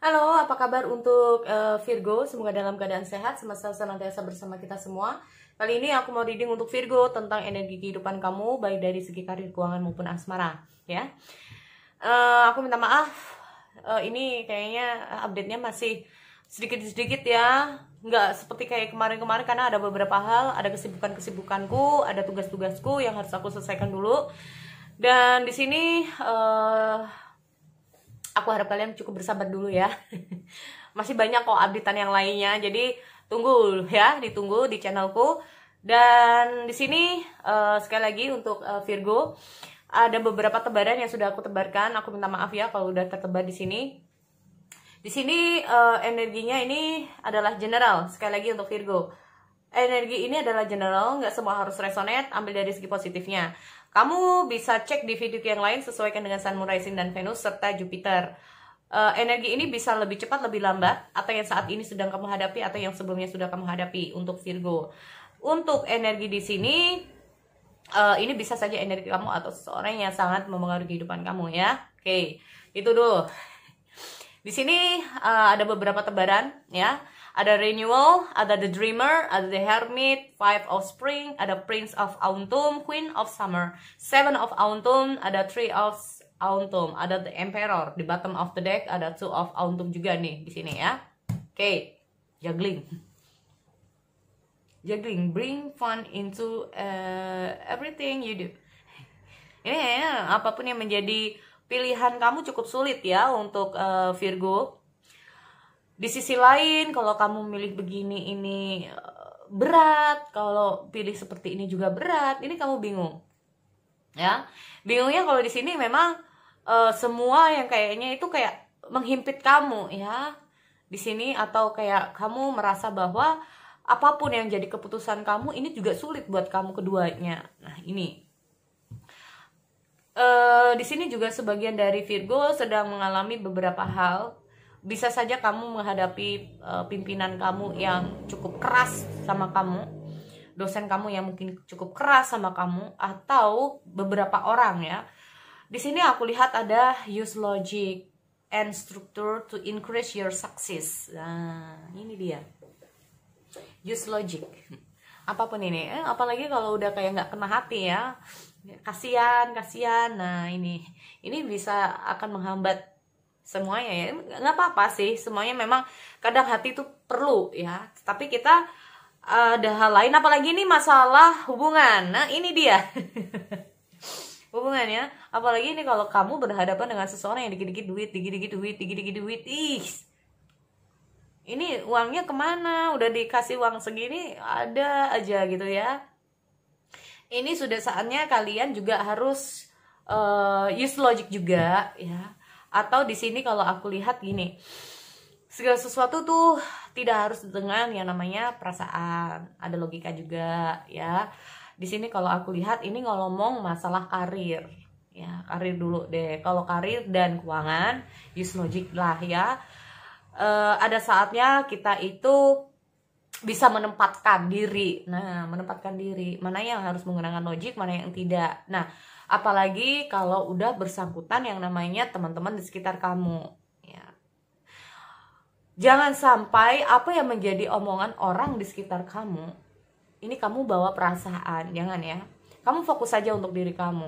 Halo, apa kabar untuk Virgo? Semoga dalam keadaan sehat, semesta senantiasa bersama kita semua. Kali ini aku mau reading untuk Virgo tentang energi kehidupan kamu, baik dari segi karir, keuangan maupun asmara. Ya, aku minta maaf. Ini kayaknya update-nya masih sedikit-sedikit ya, nggak seperti kayak kemarin-kemarin karena ada beberapa hal, ada kesibukan-kesibukanku, ada tugas-tugasku yang harus aku selesaikan dulu. Dan di sini aku harap kalian cukup bersabar dulu ya. Masih banyak kok updatean yang lainnya. Jadi tunggu ya, ditunggu di channelku. Dan di sini sekali lagi untuk Virgo, ada beberapa tebaran yang sudah aku tebarkan. Aku minta maaf ya kalau udah tertebar di sini. Di sini energinya ini adalah general. Sekali lagi untuk Virgo, energi ini adalah general, nggak semua harus resonate. Ambil dari segi positifnya. Kamu bisa cek di video yang lain sesuaikan dengan Sun, Moon, Rising, dan Venus serta Jupiter. Energi ini bisa lebih cepat, lebih lambat, atau yang saat ini sedang kamu hadapi, atau yang sebelumnya sudah kamu hadapi untuk Virgo. Untuk energi di sini, ini bisa saja energi kamu atau seseorang yang sangat mempengaruhi kehidupan kamu ya. Oke, itu dulu. Di sini ada beberapa tebaran ya. Ada renewal, ada the dreamer, ada the hermit, five of spring, ada prince of autumn, queen of summer, seven of autumn, ada three of autumn, ada the emperor di bottom of the deck, ada two of autumn juga nih di sini ya. Oke, juggling, bring fun into everything you do. Ini ya, apapun yang menjadi pilihan kamu cukup sulit ya untuk Virgo. Di sisi lain, kalau kamu milih begini ini berat, kalau pilih seperti ini juga berat, ini kamu bingung. Ya, bingungnya kalau di sini memang semua yang kayaknya itu kayak menghimpit kamu ya di sini, atau kayak kamu merasa bahwa apapun yang jadi keputusan kamu ini juga sulit buat kamu keduanya. Nah, ini di sini juga sebagian dari Virgo sedang mengalami beberapa hal. Bisa saja kamu menghadapi pimpinan kamu yang cukup keras sama kamu, dosen kamu yang mungkin cukup keras sama kamu, atau beberapa orang ya. Di sini aku lihat ada use logic and structure to increase your success. Nah, ini dia. Use logic. Apapun ini, apalagi kalau udah kayak nggak kena hati ya. Kasihan. Nah, ini bisa akan menghambat semuanya ya. Nggak apa-apa sih, semuanya memang kadang hati itu perlu ya, tapi kita ada hal lain, apalagi ini masalah hubungan. Nah, ini dia. Hubungannya, apalagi ini kalau kamu berhadapan dengan seseorang yang dikit-dikit duit. Ini uangnya kemana? Udah dikasih uang segini ada aja gitu ya. Ini sudah saatnya kalian juga harus use logic juga ya. Atau di sini kalau aku lihat gini, segala sesuatu tuh tidak harus dengan yang namanya perasaan, ada logika juga ya. Di sini kalau aku lihat ini ngomong masalah karir ya, karir dulu deh. Kalau karir dan keuangan, use logic lah ya. Ada saatnya kita itu bisa menempatkan diri. Nah, menempatkan diri, mana yang harus menggunakan logik, mana yang tidak. Nah, apalagi kalau udah bersangkutan yang namanya teman-teman di sekitar kamu ya. Jangan sampai apa yang menjadi omongan orang di sekitar kamu ini kamu bawa perasaan. Jangan ya. Kamu fokus saja untuk diri kamu.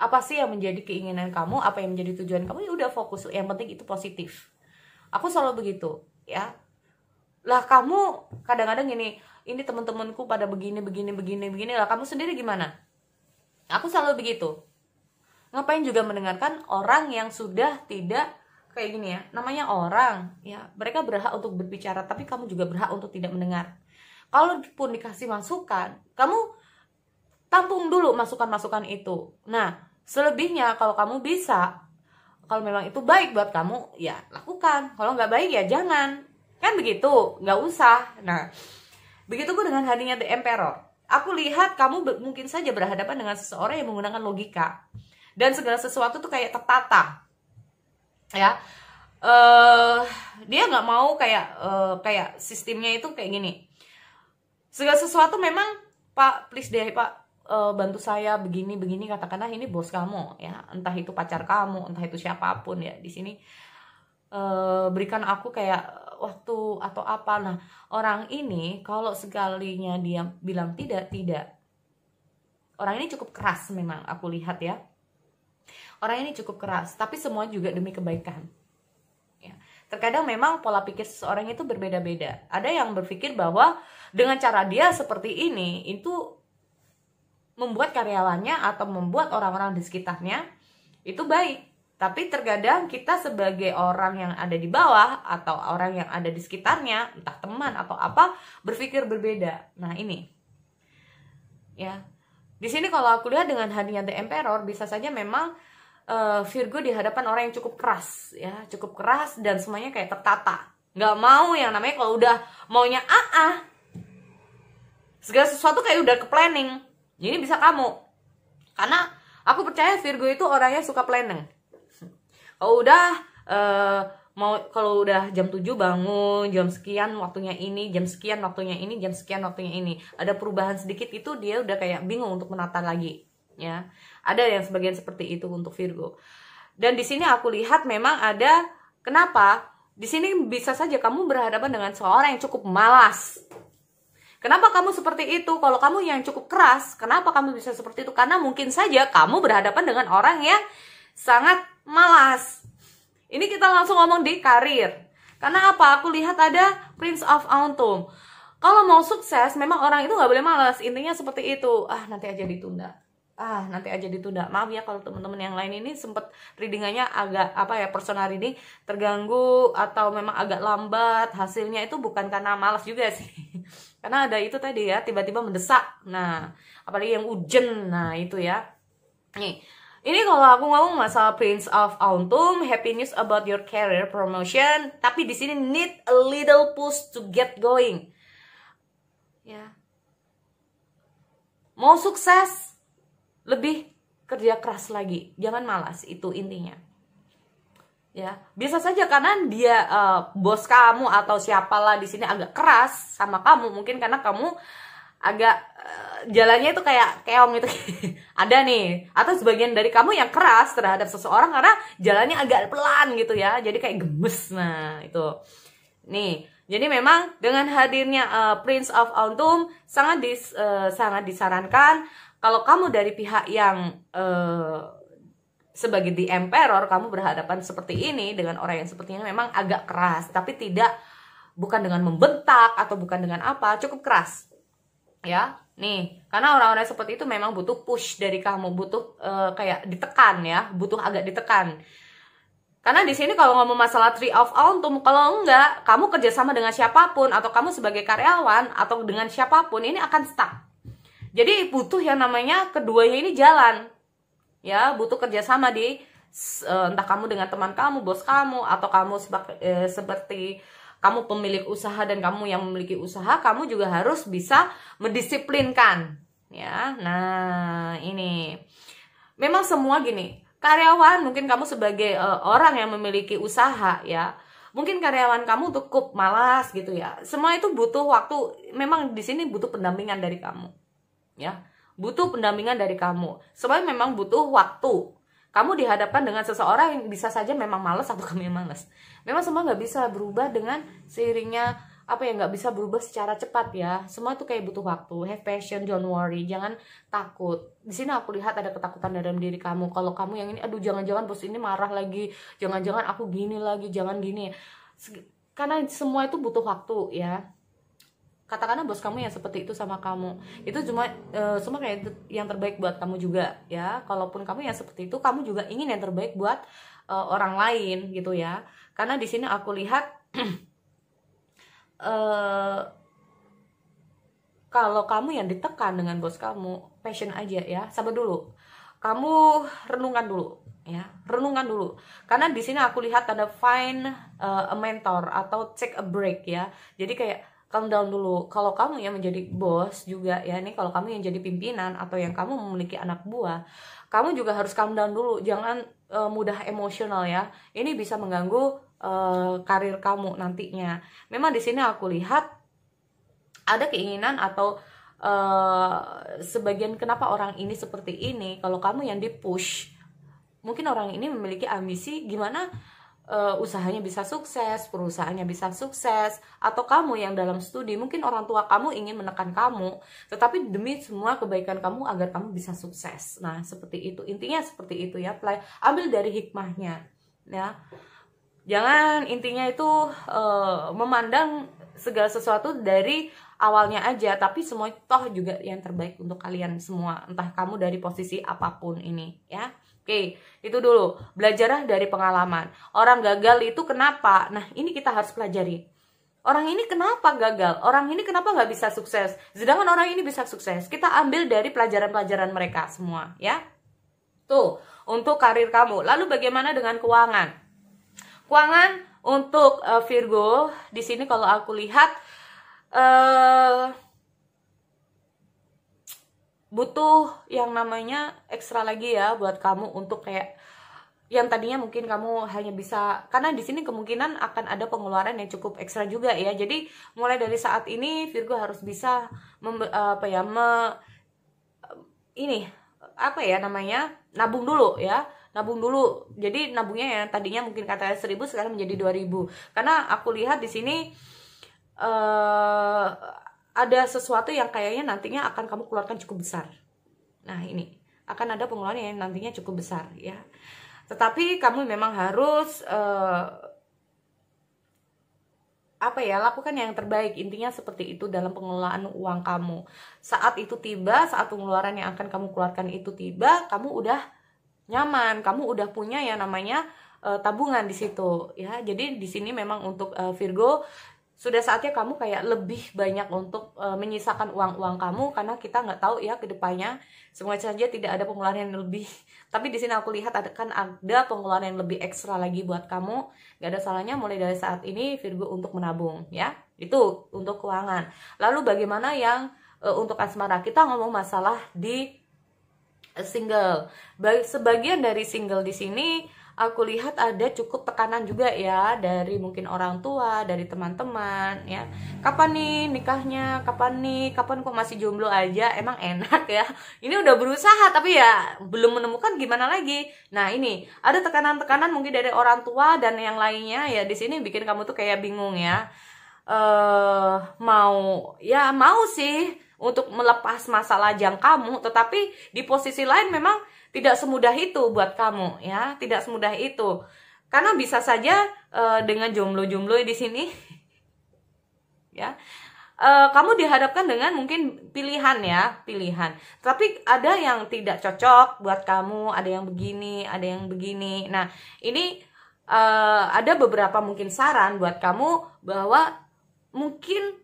Apa sih yang menjadi keinginan kamu, apa yang menjadi tujuan kamu, ya udah fokus. Yang penting itu positif. Aku selalu begitu ya. Lah kamu kadang-kadang ini teman-temanku pada begini lah, kamu sendiri gimana? Aku selalu begitu. Ngapain juga mendengarkan orang yang sudah tidak kayak gini ya. Namanya orang ya, mereka berhak untuk berbicara, tapi kamu juga berhak untuk tidak mendengar. Kalaupun dikasih masukan, kamu tampung dulu masukan-masukan itu. Nah, selebihnya kalau kamu bisa, kalau memang itu baik buat kamu, ya lakukan. Kalau nggak baik ya jangan. Kan begitu, nggak usah. Nah, begitu pun dengan hadirnya The Emperor. Aku lihat kamu mungkin saja berhadapan dengan seseorang yang menggunakan logika. Dan segala sesuatu tuh kayak tertata. Ya. Dia nggak mau kayak sistemnya itu kayak gini. Segala sesuatu memang, Pak, please deh, Pak, bantu saya begini, katakanlah ini bos kamu ya. Entah itu pacar kamu, entah itu siapapun ya di sini. berikan aku kayak waktu atau apa. Nah, orang ini kalau sekalinya dia bilang tidak, orang ini cukup keras memang aku lihat ya. Orang ini cukup keras, tapi semua juga demi kebaikan. Ya. Terkadang memang pola pikir seseorang itu berbeda-beda. Ada yang berpikir bahwa dengan cara dia seperti ini, itu membuat karyawannya atau membuat orang-orang di sekitarnya itu baik. Tapi terkadang kita sebagai orang yang ada di bawah atau orang yang ada di sekitarnya, entah teman atau apa, berpikir berbeda. Nah ini, ya. Di sini kalau aku lihat dengan hadirnya The Emperor, bisa saja memang Virgo di hadapan orang yang cukup keras, ya, cukup keras dan semuanya kayak tertata. Nggak mau yang namanya kalau udah maunya segala sesuatu kayak udah ke planning. Jadi bisa kamu, karena aku percaya Virgo itu orangnya suka planning. Kalau udah kalau udah jam 7 bangun, jam sekian waktunya ini, jam sekian waktunya ini, jam sekian waktunya ini. Ada perubahan sedikit itu dia udah kayak bingung untuk menata lagi, ya. Ada yang sebagian seperti itu untuk Virgo. Dan di sini aku lihat memang ada, kenapa? Di sini bisa saja kamu berhadapan dengan seorang yang cukup malas. Kenapa kamu seperti itu? Kalau kamu yang cukup keras, kenapa kamu bisa seperti itu? Karena mungkin saja kamu berhadapan dengan orang yang sangat malas. Ini kita langsung ngomong di karir. Karena apa? Aku lihat ada Prince of Autumn. Kalau mau sukses, memang orang itu nggak boleh malas. Intinya seperti itu. Nanti aja ditunda. Nanti aja ditunda. Maaf ya kalau teman-teman yang lain ini sempat readingannya agak personal reading terganggu atau memang agak lambat. Hasilnya itu bukan karena malas juga sih. Karena ada itu tadi ya, tiba-tiba mendesak. Nah, apalagi yang urgent. Nah, itu ya. Nih, ini kalau aku ngomong masalah Prince of Autumn, happy news about your career promotion, tapi di sini need a little push to get going. Ya. Mau sukses, lebih kerja keras lagi, jangan malas, itu intinya. Ya, bisa saja karena dia bos kamu atau siapalah di sini agak keras sama kamu, mungkin karena kamu agak jalannya itu kayak keong gitu. Ada nih, atau sebagian dari kamu yang keras terhadap seseorang karena jalannya agak pelan gitu ya, jadi kayak gemes. Nah itu nih, jadi memang dengan hadirnya Prince of Autumn sangat disarankan kalau kamu dari pihak yang sebagai The Emperor, kamu berhadapan seperti ini dengan orang yang seperti ini memang agak keras, tapi bukan dengan membentak atau bukan dengan apa, cukup keras. Ya, nih, karena orang-orang seperti itu memang butuh push dari kamu, butuh kayak ditekan ya, butuh agak ditekan. Karena di sini kalau ngomong masalah Tree of Autumn, kalau enggak, kamu kerjasama dengan siapapun atau kamu sebagai karyawan atau dengan siapapun ini akan stuck. Jadi butuh yang namanya keduanya ini jalan, ya, butuh kerjasama di entah kamu dengan teman kamu, bos kamu, atau kamu seperti kamu pemilik usaha dan kamu yang memiliki usaha, kamu juga harus bisa mendisiplinkan, ya. Nah ini memang semua gini, karyawan mungkin kamu sebagai orang yang memiliki usaha ya, mungkin karyawan kamu cukup malas gitu ya. Semua itu butuh waktu, memang di sini butuh pendampingan dari kamu, ya, butuh pendampingan dari kamu. Semuanya memang butuh waktu. Kamu dihadapkan dengan seseorang yang bisa saja memang malas atau kamu yang malas. Memang semua nggak bisa berubah dengan seiringnya nggak bisa berubah secara cepat ya. Semua itu kayak butuh waktu. Have patience, don't worry, jangan takut. Di sini aku lihat ada ketakutan dalam diri kamu. Kalau kamu yang ini, aduh jangan-jangan bos ini marah lagi, jangan-jangan aku gini lagi, jangan gini. Karena semua itu butuh waktu ya. Katakanlah bos kamu yang seperti itu sama kamu, itu cuma semua kayak yang terbaik buat kamu juga ya. Kalaupun kamu yang seperti itu, kamu juga ingin yang terbaik buat orang lain gitu ya. Karena di sini aku lihat kalau kamu yang ditekan dengan bos kamu, passion aja ya, sabar dulu, kamu renungkan dulu ya, renungkan dulu. Karena di sini aku lihat ada find a mentor atau take a break ya. Jadi kayak calm down dulu. Kalau kamu yang menjadi bos juga ya, nih kalau kamu yang jadi pimpinan atau yang kamu memiliki anak buah, kamu juga harus calm down dulu. Jangan mudah emosional ya. Ini bisa mengganggu karir kamu nantinya. Memang di sini aku lihat ada keinginan atau sebagian kenapa orang ini seperti ini. Kalau kamu yang di push, mungkin orang ini memiliki ambisi gimana usahanya bisa sukses, perusahaannya bisa sukses, atau kamu yang dalam studi, mungkin orang tua kamu ingin menekan kamu, tetapi demi semua kebaikan kamu agar kamu bisa sukses. Nah, seperti itu. Intinya seperti itu ya. Ambil dari hikmahnya, ya. Jangan intinya itu memandang segala sesuatu dari awalnya aja, tapi semua toh juga yang terbaik untuk kalian semua, entah kamu dari posisi apapun ini, ya. Oke, itu dulu. Belajarlah dari pengalaman. Orang gagal itu kenapa? Nah, ini kita harus pelajari. Orang ini kenapa gagal? Orang ini kenapa nggak bisa sukses? Sedangkan orang ini bisa sukses. Kita ambil dari pelajaran-pelajaran mereka semua, ya. Tuh, untuk karir kamu. Lalu bagaimana dengan keuangan? Keuangan untuk Virgo, di sini kalau aku lihat butuh yang namanya ekstra lagi ya buat kamu untuk kayak yang tadinya mungkin kamu hanya bisa, karena di sini kemungkinan akan ada pengeluaran yang cukup ekstra juga ya. Jadi mulai dari saat ini Virgo harus bisa nabung dulu ya. Nabung dulu. Jadi nabungnya yang tadinya mungkin katanya 1.000 sekarang menjadi 2.000. Karena aku lihat di sini ada sesuatu yang kayaknya nantinya akan kamu keluarkan cukup besar. Nah, ini akan ada pengeluaran yang nantinya cukup besar ya. Tetapi kamu memang harus lakukan yang terbaik. Intinya seperti itu dalam pengelolaan uang kamu. Saat itu tiba, saat pengeluaran yang akan kamu keluarkan itu tiba, kamu udah nyaman, kamu udah punya yang namanya tabungan di situ ya. Jadi di sini memang untuk Virgo sudah saatnya kamu kayak lebih banyak untuk menyisakan uang-uang kamu, karena kita nggak tahu ya ke depannya. Semoga saja tidak ada pengeluaran yang lebih. Tapi di sini aku lihat ada pengeluaran yang lebih ekstra lagi buat kamu. Gak ada salahnya mulai dari saat ini Virgo untuk menabung ya. Itu untuk keuangan. Lalu bagaimana yang untuk asmara? Kita ngomong masalah di single. Sebagian dari single di sini aku lihat ada cukup tekanan juga ya dari mungkin orang tua, dari teman-teman ya. Kapan nih nikahnya? Kapan nih? Kapan kok masih jomblo aja? Emang enak ya. Ini udah berusaha tapi ya belum menemukan, gimana lagi. Nah, ini ada tekanan-tekanan mungkin dari orang tua dan yang lainnya ya. Di sini bikin kamu tuh kayak bingung ya. Mau sih untuk melepas masa lajang kamu, tetapi di posisi lain memang tidak semudah itu buat kamu ya, tidak semudah itu. Karena bisa saja dengan jomblo-jomblo di sini ya, kamu dihadapkan dengan mungkin pilihan. Tapi ada yang tidak cocok buat kamu, ada yang begini, ada yang begini. Nah, ini ada beberapa mungkin saran buat kamu bahwa mungkin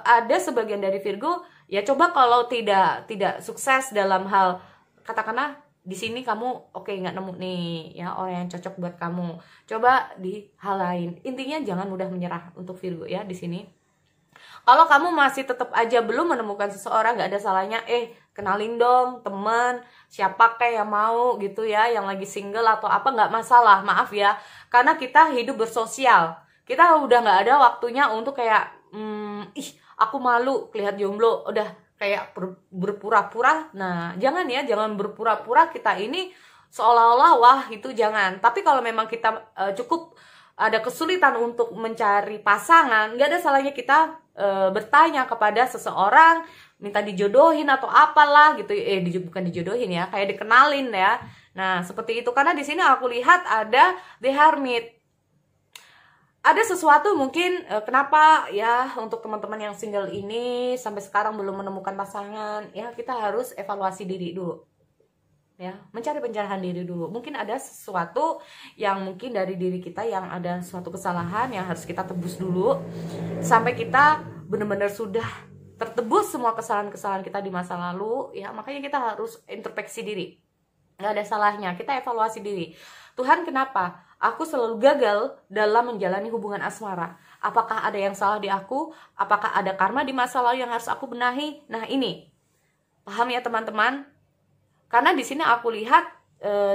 ada sebagian dari Virgo ya, coba kalau tidak sukses dalam hal katakanlah di sini kamu nggak nemu nih ya orang yang cocok buat kamu, coba di hal lain. Intinya jangan mudah menyerah untuk Virgo ya di sini. Kalau kamu masih tetap aja belum menemukan seseorang, nggak ada salahnya kenalin dong temen siapa kayak yang mau gitu ya, yang lagi single atau apa, nggak masalah. Maaf ya, karena kita hidup bersosial, kita udah nggak ada waktunya untuk kayak aku malu kelihatan jomblo, udah kayak berpura-pura. Nah, jangan berpura-pura kita ini seolah-olah wah itu jangan. Tapi kalau memang kita cukup ada kesulitan untuk mencari pasangan, nggak ada salahnya kita bertanya kepada seseorang, minta dijodohin atau apalah gitu. Bukan dijodohin ya, kayak dikenalin ya. Nah, seperti itu. Karena di sini aku lihat ada The Hermit. Ada sesuatu mungkin kenapa ya untuk teman-teman yang single ini sampai sekarang belum menemukan pasangan ya, kita harus evaluasi diri dulu ya, mencari pencerahan diri dulu. Mungkin ada sesuatu yang mungkin dari diri kita yang ada suatu kesalahan yang harus kita tebus dulu sampai kita benar-benar sudah tertebus semua kesalahan-kesalahan kita di masa lalu ya. Makanya kita harus introspeksi diri, nggak ada salahnya kita evaluasi diri. Tuhan, kenapa aku selalu gagal dalam menjalani hubungan asmara? Apakah ada yang salah di aku? Apakah ada karma di masa lalu yang harus aku benahi? Nah, ini paham ya teman-teman? Karena di sini aku lihat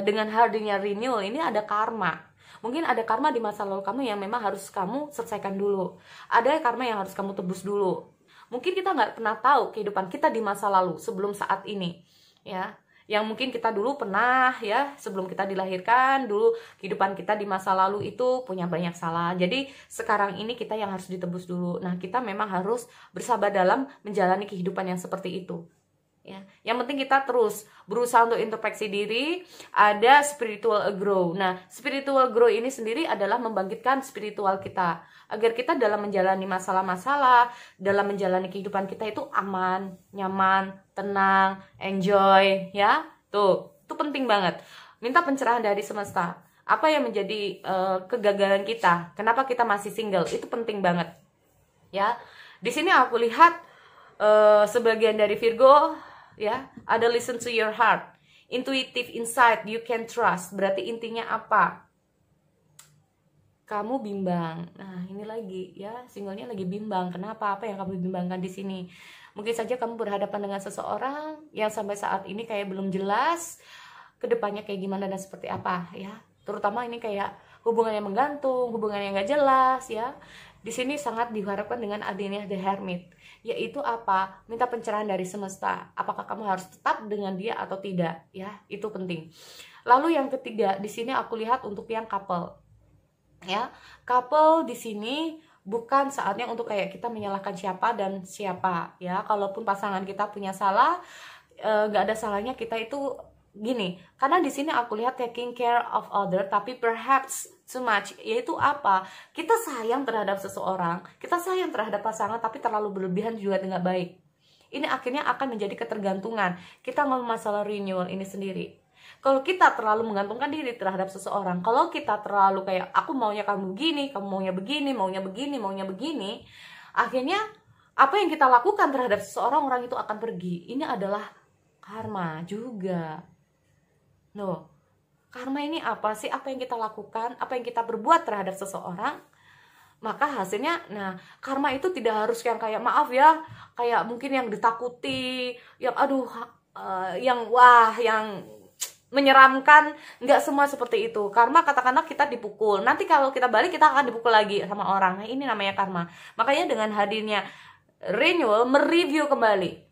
dengan hadirnya renewal ini ada karma. Mungkin ada karma di masa lalu kamu yang memang harus kamu selesaikan dulu. Ada karma yang harus kamu tebus dulu. Mungkin kita nggak pernah tahu kehidupan kita di masa lalu sebelum saat ini ya. yang mungkin kita dulu pernah ya, sebelum kita dilahirkan, dulu kehidupan kita di masa lalu itu punya banyak salah. Jadi sekarang ini kita yang harus ditebus dulu. Nah, kita memang harus bersabar dalam menjalani kehidupan yang seperti itu. Ya, yang penting kita terus berusaha untuk introspeksi diri, ada spiritual grow. Nah, spiritual grow ini sendiri adalah membangkitkan spiritual kita agar kita dalam menjalani masalah-masalah, dalam menjalani kehidupan kita itu aman, nyaman, tenang, enjoy, ya. Itu penting banget. Minta pencerahan dari semesta. Apa yang menjadi kegagalan kita? Kenapa kita masih single? Itu penting banget. Ya. Di sini aku lihat sebagian dari Virgo, ya, ada listen to your heart, intuitive insight you can trust. Berarti intinya apa? Kamu bimbang. Nah, ini lagi ya, singlenya lagi bimbang. Kenapa? Apa yang kamu bimbangkan di sini? Mungkin saja kamu berhadapan dengan seseorang yang sampai saat ini kayak belum jelas kedepannya kayak gimana dan seperti apa, ya. Terutama ini kayak hubungan yang menggantung, hubungan yang gak jelas, ya. Di sini sangat diharapkan dengan adanya The Hermit, yaitu apa? Minta pencerahan dari semesta. Apakah kamu harus tetap dengan dia atau tidak? Ya, itu penting. Lalu yang ketiga, di sini aku lihat untuk yang couple. Ya, couple di sini bukan saatnya untuk kayak kita menyalahkan siapa dan siapa. Ya, kalaupun pasangan kita punya salah, nggak ada salahnya kita itu gini. Karena di sini aku lihat taking care of other, tapi perhaps too much, yaitu apa? Kita sayang terhadap seseorang, kita sayang terhadap pasangan, tapi terlalu berlebihan juga tidak baik. Ini akhirnya akan menjadi ketergantungan. Kita ngomong masalah renewal ini sendiri. Kalau kita terlalu menggantungkan diri terhadap seseorang, kalau kita terlalu kayak aku maunya kamu gini, kamu maunya begini, maunya begini, maunya begini, akhirnya apa yang kita lakukan terhadap seseorang, orang itu akan pergi. Ini adalah karma juga. No. Karma ini apa sih? Apa yang kita lakukan, apa yang kita berbuat terhadap seseorang, maka hasilnya, nah, karma itu tidak harus yang kayak, maaf ya, kayak mungkin yang ditakuti, yang aduh, yang wah, yang menyeramkan. Nggak semua seperti itu. Karma, katakanlah kita dipukul, nanti kalau kita balik kita akan dipukul lagi sama orang. Nah, ini namanya karma. Makanya dengan hadirnya renewal, mereview kembali,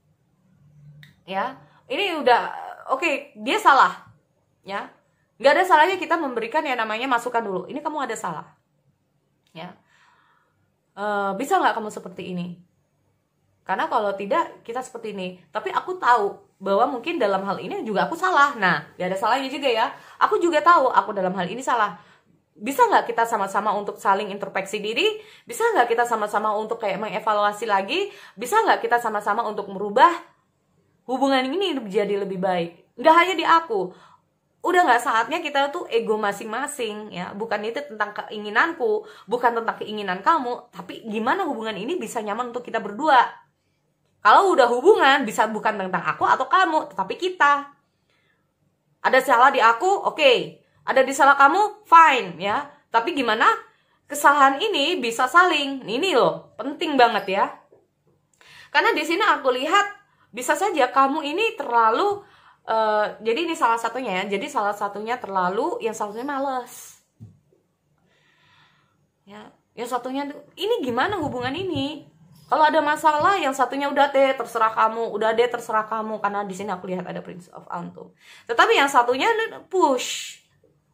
ya, ini udah oke, dia salah, ya, nggak ada salahnya kita memberikan yang namanya masukan dulu. Ini kamu ada salah, ya, bisa nggak kamu seperti ini? Karena kalau tidak, kita seperti ini. Tapi aku tahu bahwa mungkin dalam hal ini juga aku salah. Nah, gak ada salahnya juga ya. Aku juga tahu aku dalam hal ini salah. Bisa nggak kita sama-sama untuk saling introspeksi diri? Bisa nggak kita sama-sama untuk kayak mengevaluasi lagi? Bisa nggak kita sama-sama untuk merubah hubungan ini menjadi lebih baik? Nggak hanya di aku. Udah nggak saatnya kita tuh ego masing-masing, ya. Bukan itu tentang keinginanku, bukan tentang keinginan kamu, tapi gimana hubungan ini bisa nyaman untuk kita berdua. Kalau udah hubungan, bisa bukan tentang aku atau kamu, tetapi kita. Ada salah di aku, oke. Ada di salah kamu, fine, ya. Tapi gimana kesalahan ini bisa saling. Ini loh, penting banget ya. Karena di sini aku lihat bisa saja kamu ini terlalu jadi ini salah satunya ya. Jadi salah satunya terlalu, yang satunya males. Ya, yang satunya ini gimana hubungan ini? Kalau ada masalah, yang satunya udah deh terserah kamu, udah deh terserah kamu, karena di sini aku lihat ada Prince of Antum. Tetapi yang satunya push,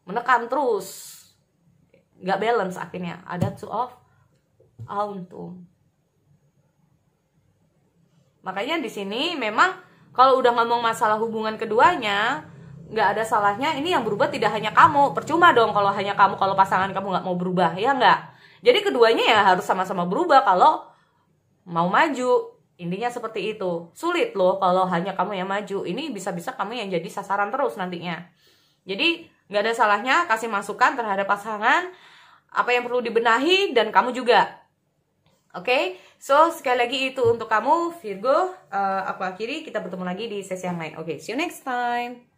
menekan terus, nggak balance akhirnya. Ada Two of Antum. Makanya di sini memang kalau udah ngomong masalah hubungan keduanya, nggak ada salahnya. Ini yang berubah tidak hanya kamu. Percuma dong kalau hanya kamu, kalau pasangan kamu nggak mau berubah, ya nggak. Jadi keduanya ya harus sama-sama berubah kalau mau maju. Intinya seperti itu. Sulit loh kalau hanya kamu yang maju. Ini bisa-bisa kamu yang jadi sasaran terus nantinya. Jadi nggak ada salahnya kasih masukan terhadap pasangan, apa yang perlu dibenahi, dan kamu juga. Oke, so sekali lagi itu untuk kamu Virgo. Aku akhiri, kita bertemu lagi di sesi yang lain. Oke, see you next time.